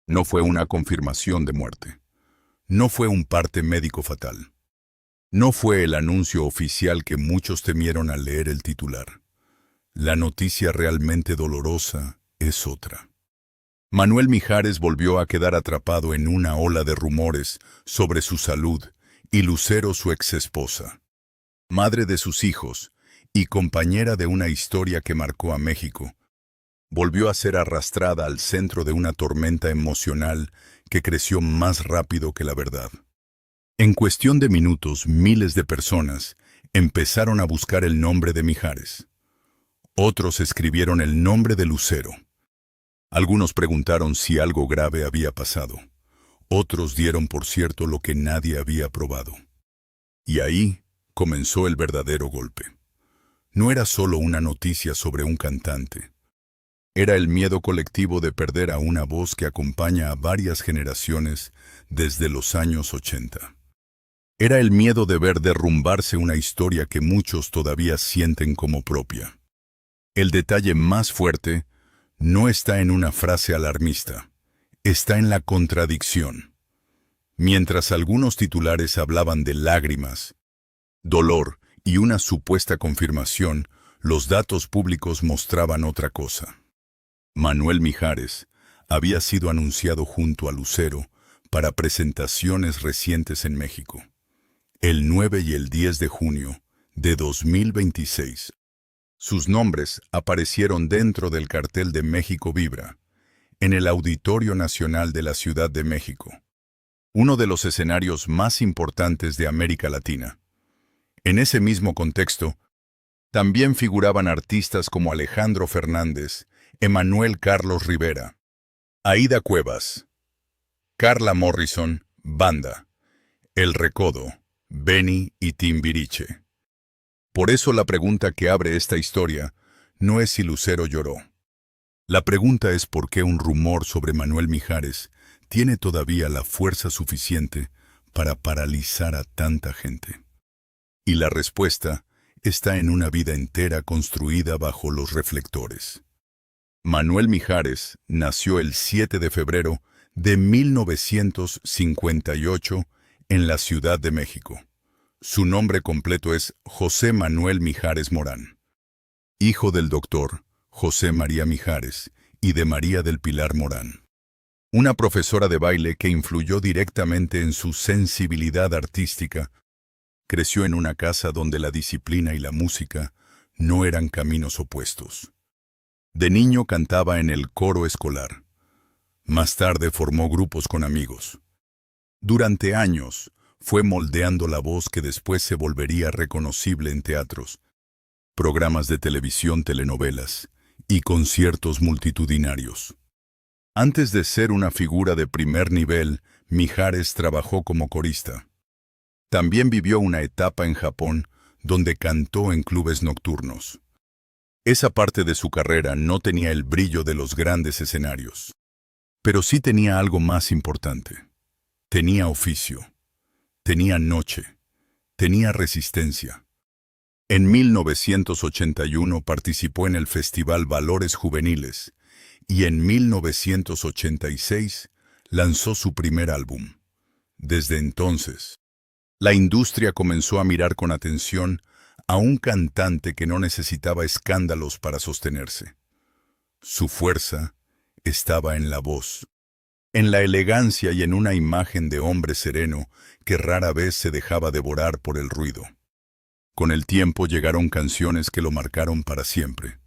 No fue una confirmación de muerte. No fue un parte médico fatal. No fue el anuncio oficial que muchos temieron al leer el titular. La noticia realmente dolorosa es otra. Manuel Mijares volvió a quedar atrapado en una ola de rumores sobre su salud y Lucero, su exesposa, madre de sus hijos y compañera de una historia que marcó a México, volvió a ser arrastrada al centro de una tormenta emocional que creció más rápido que la verdad. En cuestión de minutos, miles de personas empezaron a buscar el nombre de Mijares. Otros escribieron el nombre de Lucero. Algunos preguntaron si algo grave había pasado. Otros dieron por cierto lo que nadie había probado. Y ahí comenzó el verdadero golpe. No era solo una noticia sobre un cantante. Era el miedo colectivo de perder a una voz que acompaña a varias generaciones desde los años 80. Era el miedo de ver derrumbarse una historia que muchos todavía sienten como propia. El detalle más fuerte no está en una frase alarmista, está en la contradicción. Mientras algunos titulares hablaban de lágrimas, dolor y una supuesta confirmación, los datos públicos mostraban otra cosa. Manuel Mijares había sido anunciado junto a Lucero para presentaciones recientes en México, el 9 y el 10 de junio de 2026. Sus nombres aparecieron dentro del cartel de México Vibra, en el Auditorio Nacional de la Ciudad de México, uno de los escenarios más importantes de América Latina. En ese mismo contexto, también figuraban artistas como Alejandro Fernández, Emanuel Carlos Rivera, Aida Cuevas, Carla Morrison, Banda, El Recodo, Benny y Timbiriche. Por eso la pregunta que abre esta historia no es si Lucero lloró. La pregunta es por qué un rumor sobre Manuel Mijares tiene todavía la fuerza suficiente para paralizar a tanta gente. Y la respuesta está en una vida entera construida bajo los reflectores. Manuel Mijares nació el 7 de febrero de 1958 en la Ciudad de México. Su nombre completo es José Manuel Mijares Morán, hijo del doctor José María Mijares y de María del Pilar Morán, una profesora de baile que influyó directamente en su sensibilidad artística. Creció en una casa donde la disciplina y la música no eran caminos opuestos. De niño cantaba en el coro escolar. Más tarde formó grupos con amigos. Durante años, fue moldeando la voz que después se volvería reconocible en teatros, programas de televisión, telenovelas y conciertos multitudinarios. Antes de ser una figura de primer nivel, Mijares trabajó como corista. También vivió una etapa en Japón, donde cantó en clubes nocturnos. Esa parte de su carrera no tenía el brillo de los grandes escenarios. Pero sí tenía algo más importante. Tenía oficio. Tenía noche, tenía resistencia. En 1981 participó en el Festival Valores Juveniles y en 1986 lanzó su primer álbum. Desde entonces, la industria comenzó a mirar con atención a un cantante que no necesitaba escándalos para sostenerse. Su fuerza estaba en la voz, en la elegancia y en una imagen de hombre sereno que rara vez se dejaba devorar por el ruido. Con el tiempo llegaron canciones que lo marcaron para siempre.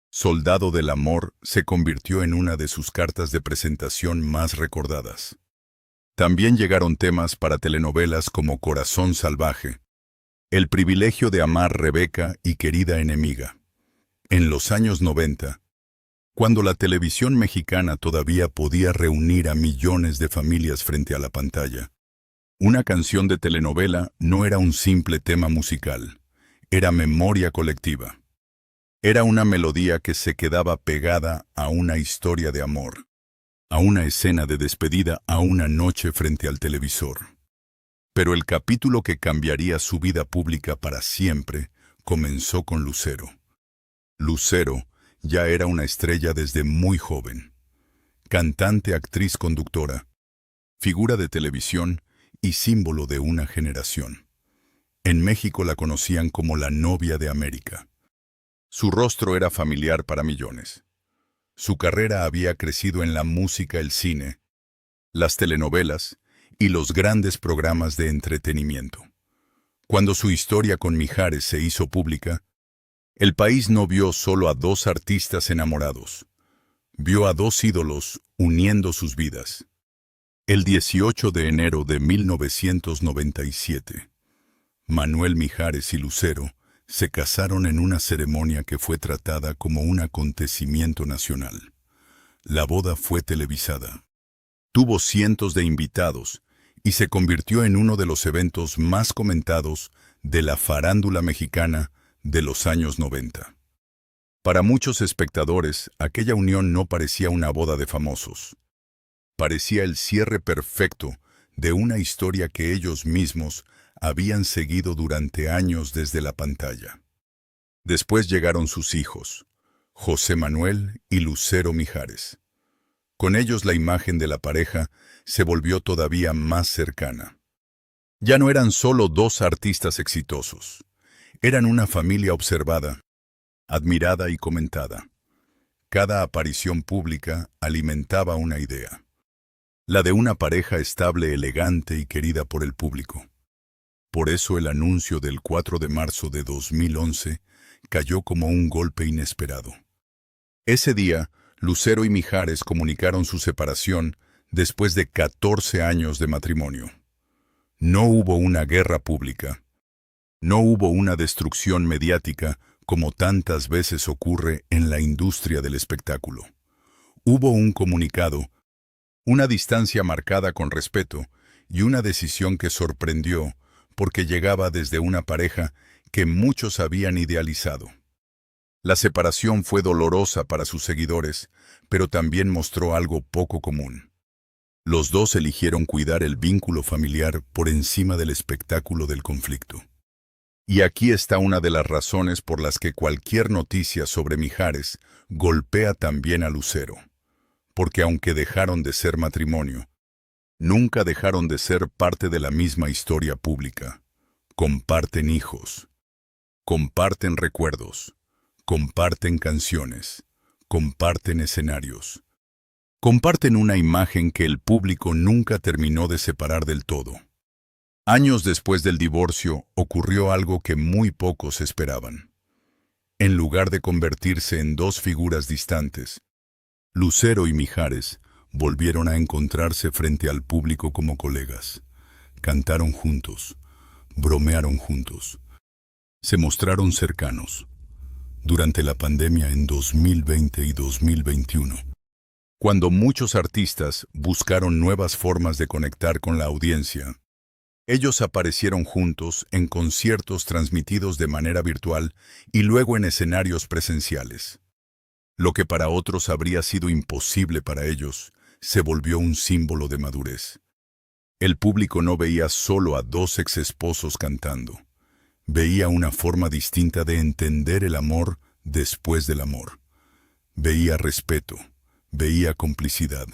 Soldado del Amor se convirtió en una de sus cartas de presentación más recordadas. También llegaron temas para telenovelas como Corazón Salvaje, El privilegio de amar, Rebeca y Querida enemiga. En los años 90, cuando la televisión mexicana todavía podía reunir a millones de familias frente a la pantalla, una canción de telenovela no era un simple tema musical, era memoria colectiva. Era una melodía que se quedaba pegada a una historia de amor, a una escena de despedida, a una noche frente al televisor. Pero el capítulo que cambiaría su vida pública para siempre comenzó con Lucero. Lucero ya era una estrella desde muy joven. cantante, actriz, conductora, figura de televisión y símbolo de una generación. En México la conocían como la novia de América. Su rostro era familiar para millones. Su carrera había crecido en la música, el cine, las telenovelas y los grandes programas de entretenimiento. Cuando su historia con Mijares se hizo pública, el país no vio solo a dos artistas enamorados, vio a dos ídolos uniendo sus vidas. El 18 de enero de 1997, Manuel Mijares y Lucero se casaron en una ceremonia que fue tratada como un acontecimiento nacional. La boda fue televisada. Tuvo cientos de invitados y se convirtió en uno de los eventos más comentados de la farándula mexicana de los años 90. Para muchos espectadores, aquella unión no parecía una boda de famosos. Parecía el cierre perfecto de una historia que ellos mismos habían seguido durante años desde la pantalla. Después llegaron sus hijos, José Manuel y Lucero Mijares. Con ellos la imagen de la pareja se volvió todavía más cercana. Ya no eran solo dos artistas exitosos, eran una familia observada, admirada y comentada. Cada aparición pública alimentaba una idea. La de una pareja estable, elegante y querida por el público. Por eso el anuncio del 4 de marzo de 2011 cayó como un golpe inesperado. Ese día, Lucero y Mijares comunicaron su separación después de 14 años de matrimonio. No hubo una guerra pública. No hubo una destrucción mediática como tantas veces ocurre en la industria del espectáculo. Hubo un comunicado, una distancia marcada con respeto y una decisión que sorprendió porque llegaba desde una pareja que muchos habían idealizado. La separación fue dolorosa para sus seguidores, pero también mostró algo poco común. Los dos eligieron cuidar el vínculo familiar por encima del espectáculo del conflicto. Y aquí está una de las razones por las que cualquier noticia sobre Mijares golpea también a Lucero. Porque aunque dejaron de ser matrimonio, nunca dejaron de ser parte de la misma historia pública. Comparten hijos, comparten recuerdos, comparten canciones, comparten escenarios. Comparten una imagen que el público nunca terminó de separar del todo. Años después del divorcio ocurrió algo que muy pocos esperaban. En lugar de convertirse en dos figuras distantes, Lucero y Mijares volvieron a encontrarse frente al público como colegas. Cantaron juntos, bromearon juntos, se mostraron cercanos. Durante la pandemia en 2020 y 2021, cuando muchos artistas buscaron nuevas formas de conectar con la audiencia, ellos aparecieron juntos en conciertos transmitidos de manera virtual y luego en escenarios presenciales. Lo que para otros habría sido imposible para ellos, se volvió un símbolo de madurez. El público no veía solo a dos exesposos cantando. Veía una forma distinta de entender el amor después del amor. Veía respeto, veía complicidad.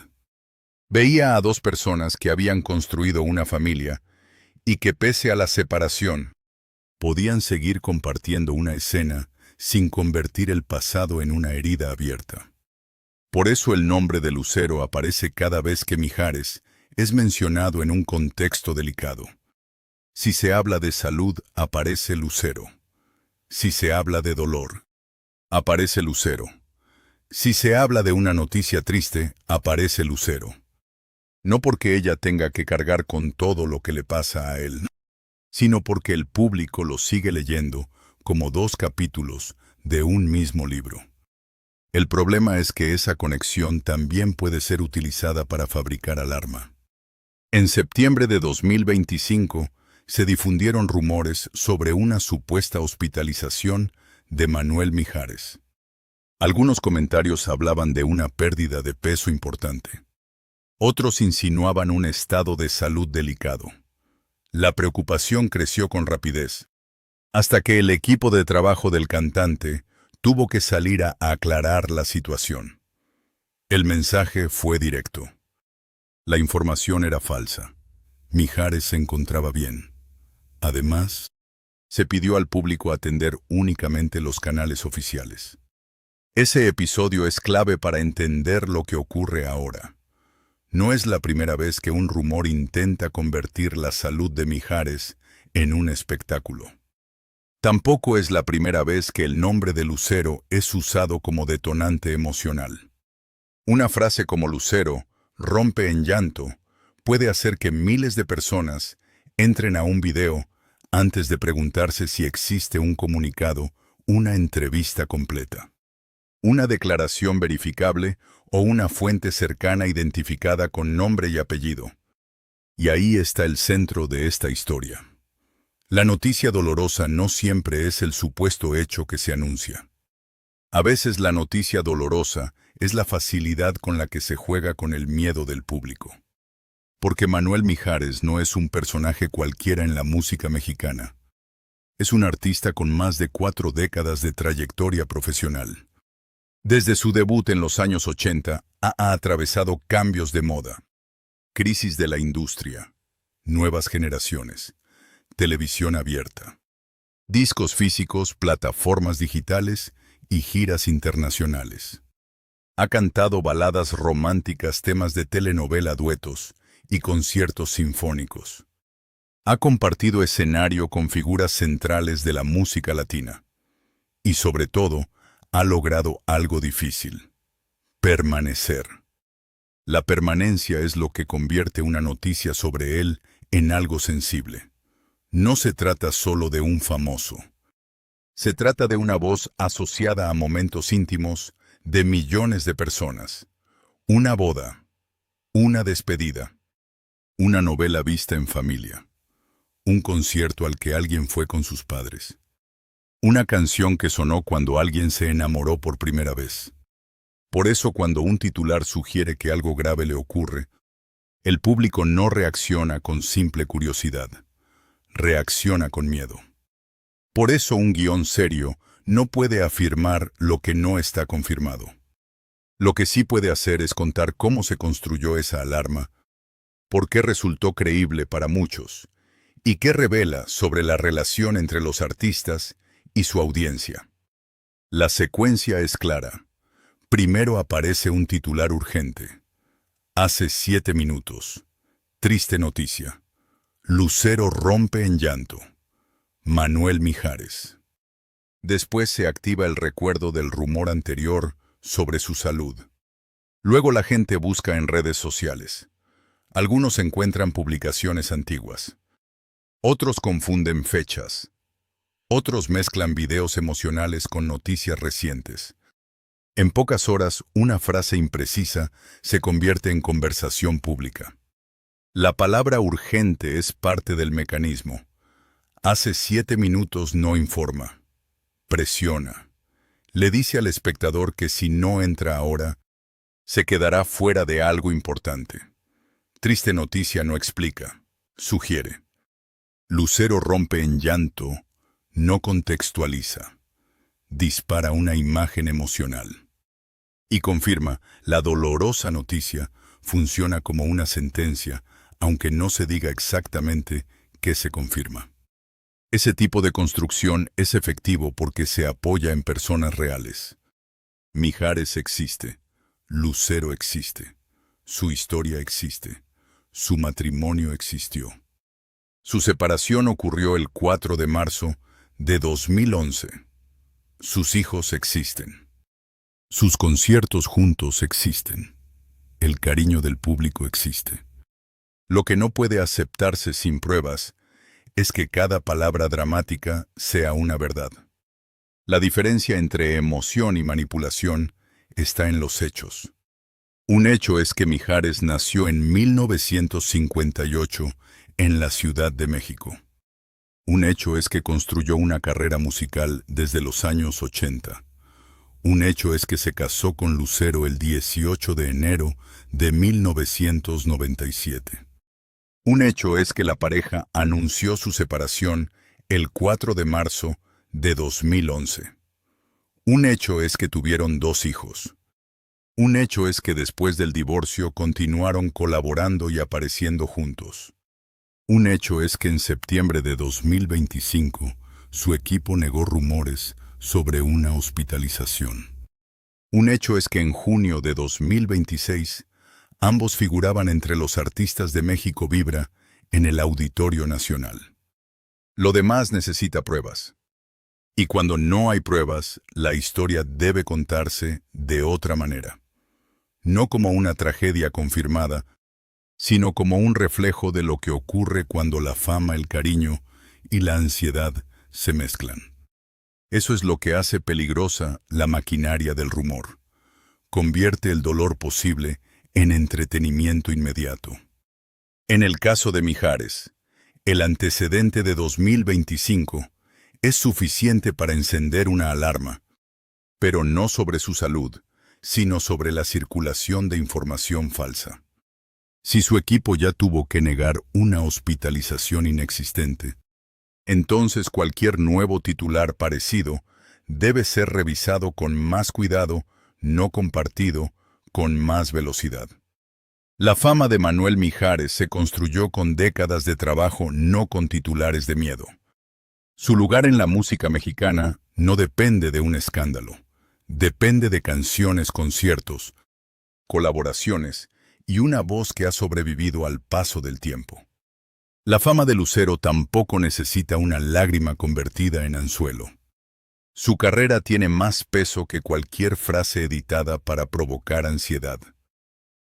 Veía a dos personas que habían construido una familia y que pese a la separación, podían seguir compartiendo una escena sin convertir el pasado en una herida abierta. Por eso el nombre de Lucero aparece cada vez que Mijares es mencionado en un contexto delicado. Si se habla de salud, aparece Lucero. Si se habla de dolor, aparece Lucero. Si se habla de una noticia triste, aparece Lucero. No porque ella tenga que cargar con todo lo que le pasa a él, sino porque el público lo sigue leyendo como dos capítulos de un mismo libro. El problema es que esa conexión también puede ser utilizada para fabricar alarma. En septiembre de 2025 se difundieron rumores sobre una supuesta hospitalización de Manuel Mijares. Algunos comentarios hablaban de una pérdida de peso importante. Otros insinuaban un estado de salud delicado. La preocupación creció con rapidez, hasta que el equipo de trabajo del cantante tuvo que salir a aclarar la situación. El mensaje fue directo. La información era falsa. Mijares se encontraba bien. Además, se pidió al público atender únicamente los canales oficiales. Ese episodio es clave para entender lo que ocurre ahora. No es la primera vez que un rumor intenta convertir la salud de Mijares en un espectáculo. Tampoco es la primera vez que el nombre de Lucero es usado como detonante emocional. Una frase como Lucero rompe en llanto puede hacer que miles de personas entren a un video antes de preguntarse si existe un comunicado, una entrevista completa, una declaración verificable o una fuente cercana identificada con nombre y apellido. Y ahí está el centro de esta historia. La noticia dolorosa no siempre es el supuesto hecho que se anuncia. A veces la noticia dolorosa es la facilidad con la que se juega con el miedo del público. Porque Manuel Mijares no es un personaje cualquiera en la música mexicana. Es un artista con más de 4 décadas de trayectoria profesional. Desde su debut en los años 80, ha atravesado cambios de moda, crisis de la industria, nuevas generaciones, televisión abierta, discos físicos, plataformas digitales y giras internacionales. Ha cantado baladas románticas, temas de telenovela, duetos y conciertos sinfónicos. Ha compartido escenario con figuras centrales de la música latina. Y sobre todo, ha logrado algo difícil: permanecer. La permanencia es lo que convierte una noticia sobre él en algo sensible. No se trata solo de un famoso. Se trata de una voz asociada a momentos íntimos de millones de personas. Una boda, una despedida, una novela vista en familia, un concierto al que alguien fue con sus padres, una canción que sonó cuando alguien se enamoró por primera vez. Por eso, cuando un titular sugiere que algo grave le ocurre, el público no reacciona con simple curiosidad, reacciona con miedo. Por eso un guión serio no puede afirmar lo que no está confirmado. Lo que sí puede hacer es contar cómo se construyó esa alarma, por qué resultó creíble para muchos, y qué revela sobre la relación entre los artistas y su audiencia. La secuencia es clara. Primero aparece un titular urgente. Hace 7 minutos. Triste noticia. Lucero rompe en llanto. Manuel Mijares. Después se activa el recuerdo del rumor anterior sobre su salud. Luego la gente busca en redes sociales. Algunos encuentran publicaciones antiguas. Otros confunden fechas. Otros mezclan videos emocionales con noticias recientes. En pocas horas, una frase imprecisa se convierte en conversación pública. La palabra urgente es parte del mecanismo. Hace 7 minutos no informa. Presiona. Le dice al espectador que si no entra ahora, se quedará fuera de algo importante. Triste noticia no explica, sugiere. Lucero rompe en llanto, no contextualiza. Dispara una imagen emocional. Y confirma, la dolorosa noticia funciona como una sentencia, aunque no se diga exactamente qué se confirma. Ese tipo de construcción es efectivo porque se apoya en personas reales. Mijares existe, Lucero existe, su historia existe, su matrimonio existió. Su separación ocurrió el 4 de marzo de 2011. Sus hijos existen. Sus conciertos juntos existen. El cariño del público existe. Lo que no puede aceptarse sin pruebas es que cada palabra dramática sea una verdad. La diferencia entre emoción y manipulación está en los hechos. Un hecho es que Mijares nació en 1958 en la Ciudad de México. Un hecho es que construyó una carrera musical desde los años 80. Un hecho es que se casó con Lucero el 18 de enero de 1997. Un hecho es que la pareja anunció su separación el 4 de marzo de 2011. Un hecho es que tuvieron 2 hijos. Un hecho es que después del divorcio continuaron colaborando y apareciendo juntos. Un hecho es que en septiembre de 2025, su equipo negó rumores sobre una hospitalización. Un hecho es que en junio de 2026, ambos figuraban entre los artistas de México Vibra en el Auditorio Nacional. Lo demás necesita pruebas. Y cuando no hay pruebas, la historia debe contarse de otra manera. No como una tragedia confirmada, sino como un reflejo de lo que ocurre cuando la fama, el cariño y la ansiedad se mezclan. Eso es lo que hace peligrosa la maquinaria del rumor. Convierte el dolor posible en entretenimiento inmediato. En el caso de Mijares, el antecedente de 2025 es suficiente para encender una alarma, pero no sobre su salud, sino sobre la circulación de información falsa. Si su equipo ya tuvo que negar una hospitalización inexistente, entonces cualquier nuevo titular parecido debe ser revisado con más cuidado, no compartido, con más velocidad. La fama de Manuel Mijares se construyó con décadas de trabajo, no con titulares de miedo. Su lugar en la música mexicana no depende de un escándalo, depende de canciones, conciertos, colaboraciones y una voz que ha sobrevivido al paso del tiempo. La fama de Lucero tampoco necesita una lágrima convertida en anzuelo. Su carrera tiene más peso que cualquier frase editada para provocar ansiedad.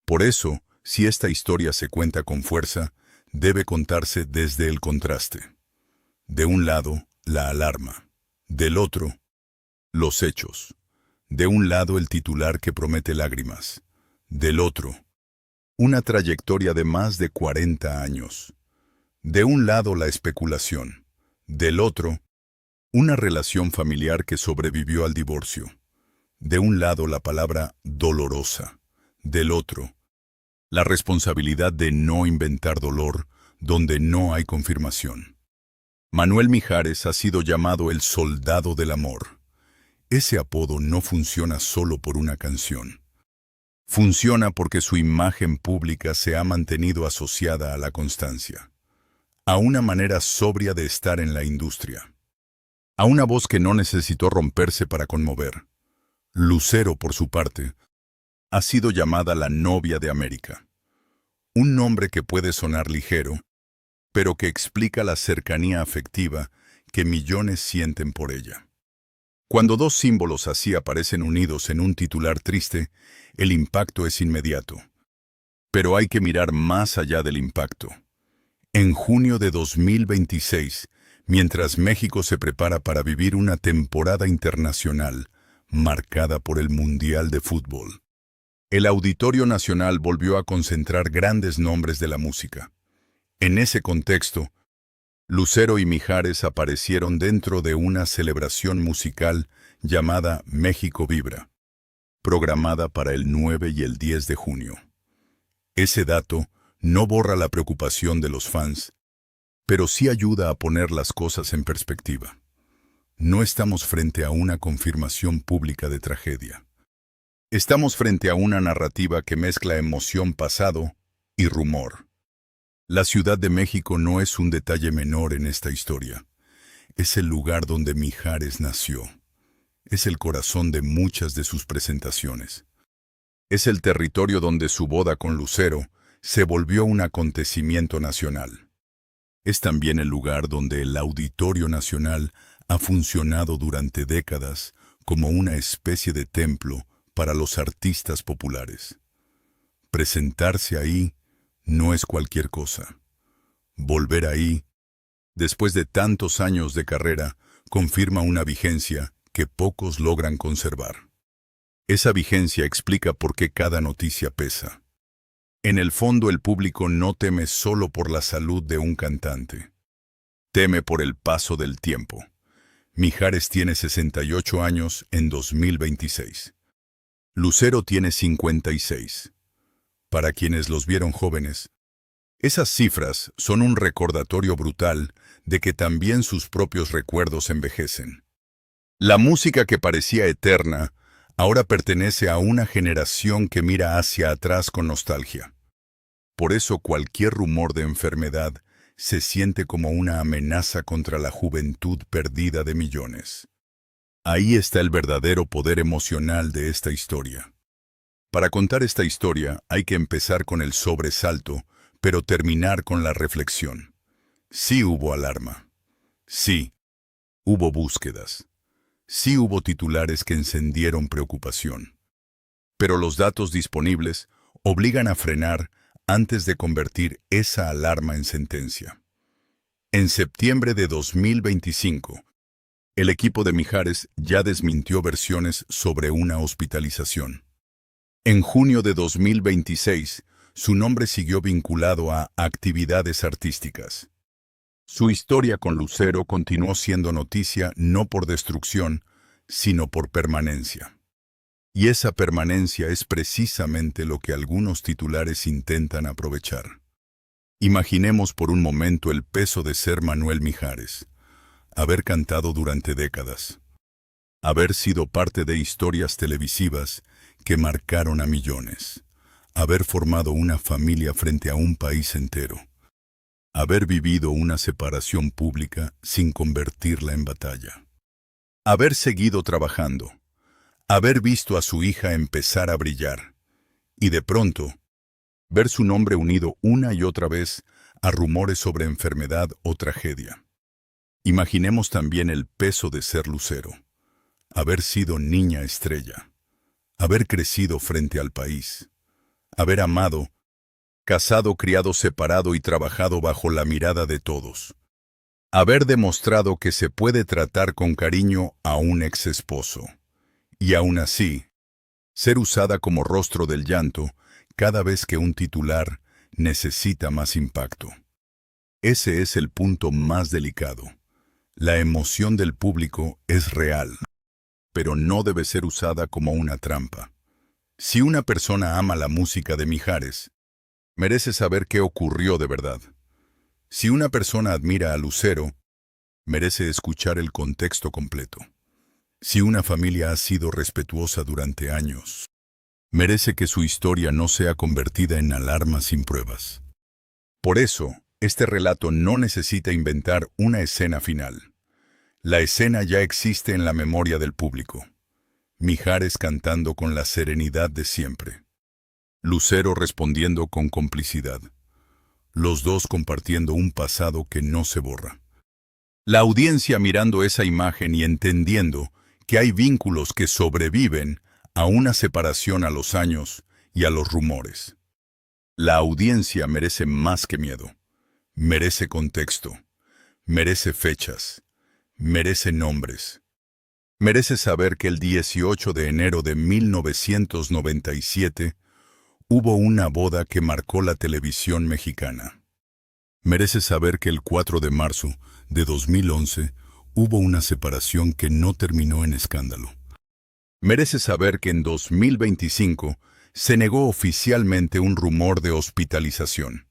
Por eso, si esta historia se cuenta con fuerza, debe contarse desde el contraste. De un lado, la alarma. Del otro, los hechos. De un lado, el titular que promete lágrimas. Del otro, una trayectoria de más de 40 años. De un lado, la especulación. Del otro, una relación familiar que sobrevivió al divorcio. De un lado, la palabra dolorosa. Del otro, la responsabilidad de no inventar dolor donde no hay confirmación. Manuel Mijares ha sido llamado el soldado del amor. Ese apodo no funciona solo por una canción. Funciona porque su imagen pública se ha mantenido asociada a la constancia, a una manera sobria de estar en la industria, a una voz que no necesitó romperse para conmover. Lucero, por su parte, ha sido llamada la novia de América. Un nombre que puede sonar ligero, pero que explica la cercanía afectiva que millones sienten por ella. Cuando dos símbolos así aparecen unidos en un titular triste, el impacto es inmediato. Pero hay que mirar más allá del impacto. En junio de 2026, mientras México se prepara para vivir una temporada internacional marcada por el Mundial de Fútbol, el Auditorio Nacional volvió a concentrar grandes nombres de la música. En ese contexto, Lucero y Mijares aparecieron dentro de una celebración musical llamada México Vibra, programada para el 9 y el 10 de junio. Ese dato no borra la preocupación de los fans, pero sí ayuda a poner las cosas en perspectiva. No estamos frente a una confirmación pública de tragedia. Estamos frente a una narrativa que mezcla emoción pasado y rumor. La Ciudad de México no es un detalle menor en esta historia. Es el lugar donde Mijares nació. Es el corazón de muchas de sus presentaciones. Es el territorio donde su boda con Lucero se volvió un acontecimiento nacional. Es también el lugar donde el Auditorio Nacional ha funcionado durante décadas como una especie de templo para los artistas populares. Presentarse ahí no es cualquier cosa. Volver ahí, después de tantos años de carrera, confirma una vigencia que pocos logran conservar. Esa vigencia explica por qué cada noticia pesa. En el fondo, el público no teme solo por la salud de un cantante. Teme por el paso del tiempo. Mijares tiene 68 años en 2026. Lucero tiene 56. Para quienes los vieron jóvenes, esas cifras son un recordatorio brutal de que también sus propios recuerdos envejecen. La música que parecía eterna Ahora pertenece a una generación que mira hacia atrás con nostalgia. Por eso cualquier rumor de enfermedad se siente como una amenaza contra la juventud perdida de millones. Ahí está el verdadero poder emocional de esta historia. Para contar esta historia hay que empezar con el sobresalto, pero terminar con la reflexión. Sí hubo alarma. Sí, hubo búsquedas. Sí hubo titulares que encendieron preocupación. Pero los datos disponibles obligan a frenar antes de convertir esa alarma en sentencia. En septiembre de 2025, el equipo de Mijares ya desmintió versiones sobre una hospitalización. En junio de 2026, su nombre siguió vinculado a actividades artísticas. Su historia con Lucero continuó siendo noticia no por destrucción, sino por permanencia. Y esa permanencia es precisamente lo que algunos titulares intentan aprovechar. Imaginemos por un momento el peso de ser Manuel Mijares, haber cantado durante décadas, haber sido parte de historias televisivas que marcaron a millones, haber formado una familia frente a un país entero, haber vivido una separación pública sin convertirla en batalla, haber seguido trabajando, haber visto a su hija empezar a brillar, y de pronto, ver su nombre unido una y otra vez a rumores sobre enfermedad o tragedia. Imaginemos también el peso de ser Lucero, haber sido niña estrella, haber crecido frente al país, haber amado, casado, criado separado y trabajado bajo la mirada de todos, haber demostrado que se puede tratar con cariño a un ex esposo. Y aún así, ser usada como rostro del llanto cada vez que un titular necesita más impacto. Ese es el punto más delicado. La emoción del público es real, pero no debe ser usada como una trampa. Si una persona ama la música de Mijares, merece saber qué ocurrió de verdad. Si una persona admira a Lucero, merece escuchar el contexto completo. Si una familia ha sido respetuosa durante años, merece que su historia no sea convertida en alarma sin pruebas. Por eso, este relato no necesita inventar una escena final. La escena ya existe en la memoria del público. Mijares cantando con la serenidad de siempre. Lucero respondiendo con complicidad. Los dos compartiendo un pasado que no se borra. La audiencia mirando esa imagen y entendiendo que hay vínculos que sobreviven a una separación a los años y a los rumores. La audiencia merece más que miedo. Merece contexto. Merece fechas. Merece nombres. Merece saber que el 18 de enero de 1997 hubo una boda que marcó la televisión mexicana. Merece saber que el 4 de marzo de 2011 hubo una separación que no terminó en escándalo. Merece saber que en 2025 se negó oficialmente un rumor de hospitalización.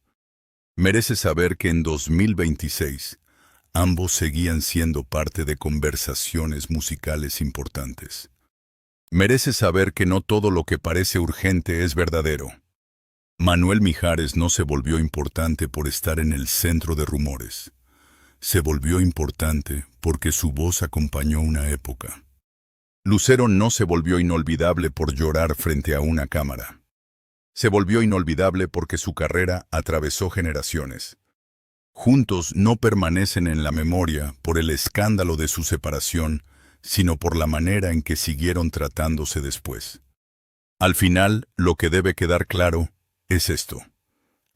Merece saber que en 2026 ambos seguían siendo parte de conversaciones musicales importantes. Merece saber que no todo lo que parece urgente es verdadero. Manuel Mijares no se volvió importante por estar en el centro de rumores. Se volvió importante porque su voz acompañó una época. Lucero no se volvió inolvidable por llorar frente a una cámara. Se volvió inolvidable porque su carrera atravesó generaciones. Juntos no permanecen en la memoria por el escándalo de su separación, sino por la manera en que siguieron tratándose después. Al final, lo que debe quedar claro es esto.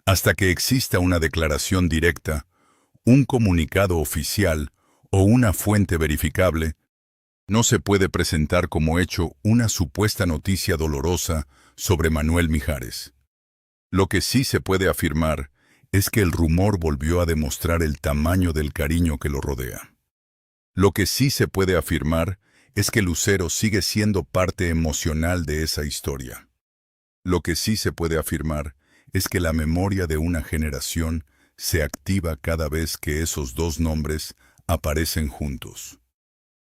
Hasta que exista una declaración directa, un comunicado oficial o una fuente verificable, no se puede presentar como hecho una supuesta noticia dolorosa sobre Manuel Mijares. Lo que sí se puede afirmar es que el rumor volvió a demostrar el tamaño del cariño que lo rodea. Lo que sí se puede afirmar es que Lucero sigue siendo parte emocional de esa historia. Lo que sí se puede afirmar es que la memoria de una generación se activa cada vez que esos dos nombres aparecen juntos.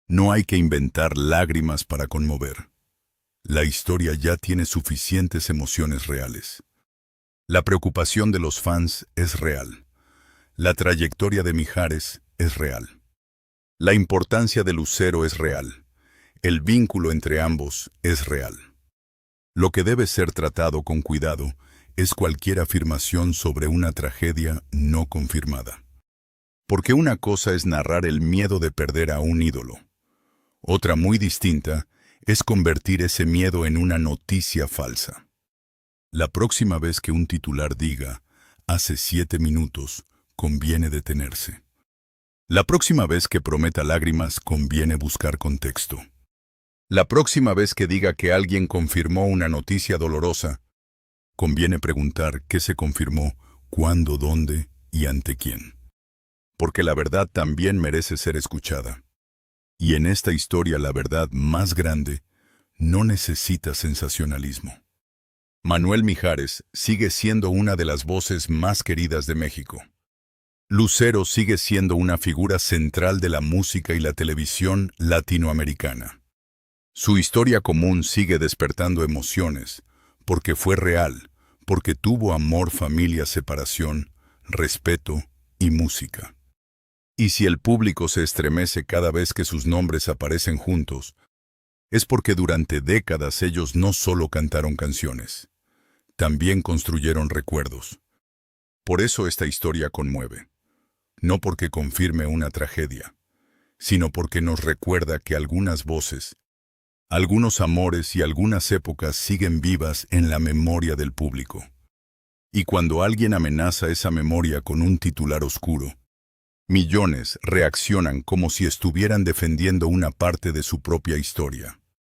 No hay que inventar lágrimas para conmover. La historia ya tiene suficientes emociones reales. La preocupación de los fans es real. La trayectoria de Mijares es real. La importancia de Lucero es real. El vínculo entre ambos es real. Lo que debe ser tratado con cuidado es cualquier afirmación sobre una tragedia no confirmada. Porque una cosa es narrar el miedo de perder a un ídolo. Otra muy distinta es convertir ese miedo en una noticia falsa. La próxima vez que un titular diga, hace 7 minutos, conviene detenerse. La próxima vez que prometa lágrimas, conviene buscar contexto. La próxima vez que diga que alguien confirmó una noticia dolorosa, conviene preguntar qué se confirmó, cuándo, dónde y ante quién. Porque la verdad también merece ser escuchada. Y en esta historia la verdad más grande no necesita sensacionalismo. Manuel Mijares sigue siendo una de las voces más queridas de México. Lucero sigue siendo una figura central de la música y la televisión latinoamericana. Su historia común sigue despertando emociones, porque fue real, porque tuvo amor, familia, separación, respeto y música. Y si el público se estremece cada vez que sus nombres aparecen juntos, es porque durante décadas ellos no solo cantaron canciones, también construyeron recuerdos. Por eso esta historia conmueve, no porque confirme una tragedia, sino porque nos recuerda que algunas voces, algunos amores y algunas épocas siguen vivas en la memoria del público. Y cuando alguien amenaza esa memoria con un titular oscuro, millones reaccionan como si estuvieran defendiendo una parte de su propia historia.